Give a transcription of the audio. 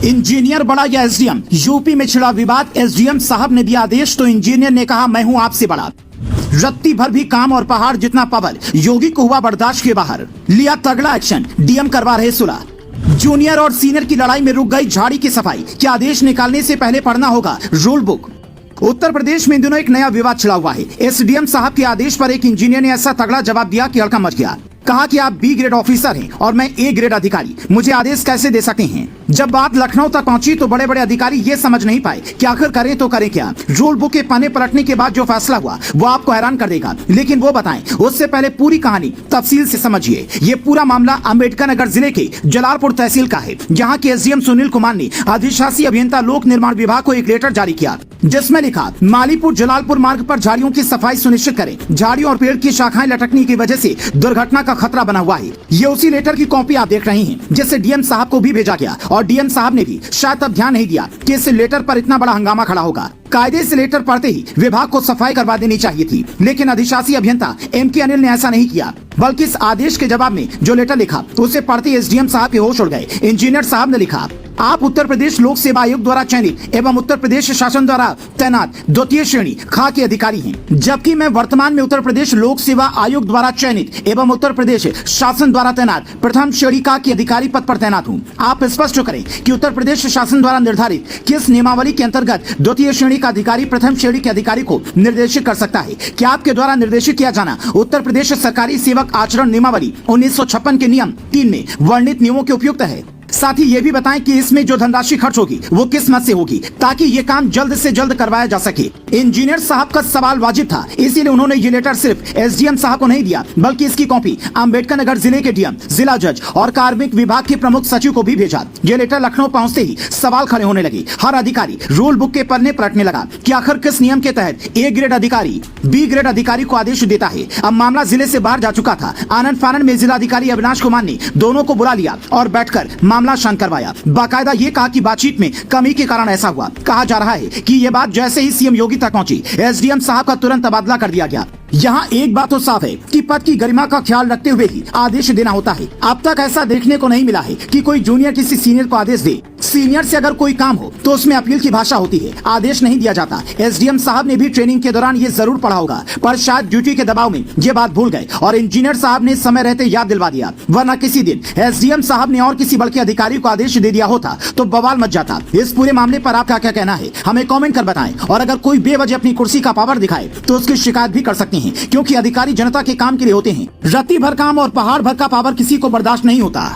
Engineer बड़ा या SDM? UP में छिड़ा विवाद। एसडीएम साहब ने दिया आदेश तो इंजीनियर ने कहा मैं हूं आपसे बड़ा। रत्ती भर भी काम और पहाड़ जितना पावर, योगी को हुआ बर्दाश्त के बाहर। लिया तगड़ा एक्शन, डीएम करवा रहे सुलह। जूनियर और सीनियर की लड़ाई में रुक गई झाड़ी की सफाई। क्या आदेश निकालने से पहले पढ़ना होगा रूल बुक? उत्तर प्रदेश में इन दिनों एक नया विवाद छिड़ा हुआ है। एसडीएम साहब के आदेश पर एक इंजीनियर ने ऐसा तगड़ा जवाब दिया कि हड़कंप मच गया। कहा कि आप बी ग्रेड ऑफिसर हैं और मैं ए ग्रेड अधिकारी, मुझे आदेश कैसे दे सकते हैं? जब बात लखनऊ तक पहुंची तो बड़े बड़े अधिकारी ये समझ नहीं पाए कि आखिर करें तो करें क्या। रूल बुक के पन्ने पलटने के बाद जो फैसला हुआ वो आपको हैरान कर देगा, लेकिन वो बताएं उससे पहले पूरी कहानी तफसील से समझिए। ये पूरा मामला अम्बेडकर नगर जिले के जलालपुर तहसील का है, जहाँ के एसडीएम सुनील कुमार ने अधिशासी अभियंता लोक निर्माण विभाग को एक लेटर जारी किया, जिसमें लिखा मालीपुर जलालपुर मार्ग पर झाड़ियों की सफाई सुनिश्चित करें। झाड़ियों और पेड़ की शाखाएं लटकने की वजह से दुर्घटना का खतरा बना हुआ है। ये उसी लेटर की कॉपी आप देख रहे हैं, जिसे डीएम साहब को भी भेजा गया और डीएम साहब ने भी शायद अब ध्यान नहीं दिया कि इस लेटर पर इतना बड़ा हंगामा खड़ा होगा। कायदे से लेटर पढ़ते ही विभाग को सफाई करवा देनी चाहिए थी, लेकिन अधिशासी अभियंता एमके अनिल ने ऐसा नहीं किया, बल्कि इस आदेश के जवाब में जो लेटर लिखा उसे पढ़ते एसडीएम साहब के होश उड़ गए। इंजीनियर साहब ने लिखा, आप उत्तर प्रदेश लोक सेवा आयोग द्वारा चयनित एवं उत्तर प्रदेश शासन द्वारा तैनात द्वितीय श्रेणी खा के अधिकारी हैं, जबकि मैं वर्तमान में उत्तर प्रदेश लोक सेवा आयोग द्वारा चयनित एवं उत्तर प्रदेश शासन द्वारा तैनात प्रथम श्रेणी का के अधिकारी पद पर तैनात हूँ। आप स्पष्ट करें कि उत्तर प्रदेश शासन द्वारा निर्धारित किस नियमावली के अंतर्गत द्वितीय श्रेणी का अधिकारी प्रथम श्रेणी के अधिकारी को निर्देशित कर सकता है। क्या आपके द्वारा निर्देशित किया जाना उत्तर प्रदेश सरकारी सेवक आचरण नियमावली 1956 के नियम 3 में वर्णित नियमों के उपयुक्त है? साथ ही ये भी बताएं कि इसमें जो धनराशि खर्च होगी वो किस मद से होगी, ताकि ये काम जल्द से जल्द करवाया जा सके। इंजीनियर साहब का सवाल वाजिब था, इसीलिए उन्होंने ये लेटर सिर्फ एसडीएम साहब को नहीं दिया, बल्कि इसकी कॉपी अम्बेडकर नगर जिले के डीएम, जिला जज और कार्मिक विभाग के प्रमुख सचिव को भी भेजा। ये लेटर लखनऊ पहुंचते ही सवाल खड़े होने लगे। हर अधिकारी रूल बुक के पन्ने पलटने लगा कि आखिर किस नियम के तहत ए ग्रेड अधिकारी बी ग्रेड अधिकारी को आदेश देता है। अब मामला जिले से बाहर जा चुका था। आनंद फानन में जिला अधिकारी अविनाश कुमार ने दोनों को बुला लिया और बैठकर मामला शांत करवाया। बाकायदा ये कहा कि बातचीत में कमी के कारण ऐसा हुआ। कहा जा रहा है कि ये बात जैसे ही सीएम योगी तक पहुंची, एसडीएम साहब का तुरंत तबादला कर दिया गया। यहाँ एक बात तो साफ है कि पद की गरिमा का ख्याल रखते हुए ही आदेश देना होता है। अब तक ऐसा देखने को नहीं मिला है कि कोई जूनियर किसी सीनियर को आदेश दे। सीनियर से अगर कोई काम हो तो उसमें अपील की भाषा होती है, आदेश नहीं दिया जाता। एसडीएम साहब ने भी ट्रेनिंग के दौरान ये जरूर पढ़ा होगा, पर शायद ड्यूटी के दबाव में ये बात भूल गए और इंजीनियर साहब ने समय रहते याद दिलवा दिया, वरना किसी दिन एसडीएम साहब ने और किसी बल्कि अधिकारी को आदेश दे दिया होता तो बवाल मच जाता। इस पूरे मामले पर आपका क्या कहना है, हमें कॉमेंट कर बताएं। और अगर कोई बेवजह अपनी कुर्सी का पावर दिखाए तो उसकी शिकायत भी कर सकते हैं, क्योंकि अधिकारी जनता के काम के लिए होते हैं। रत्ती भर काम और पहाड़ भर का पावर किसी को बर्दाश्त नहीं होता।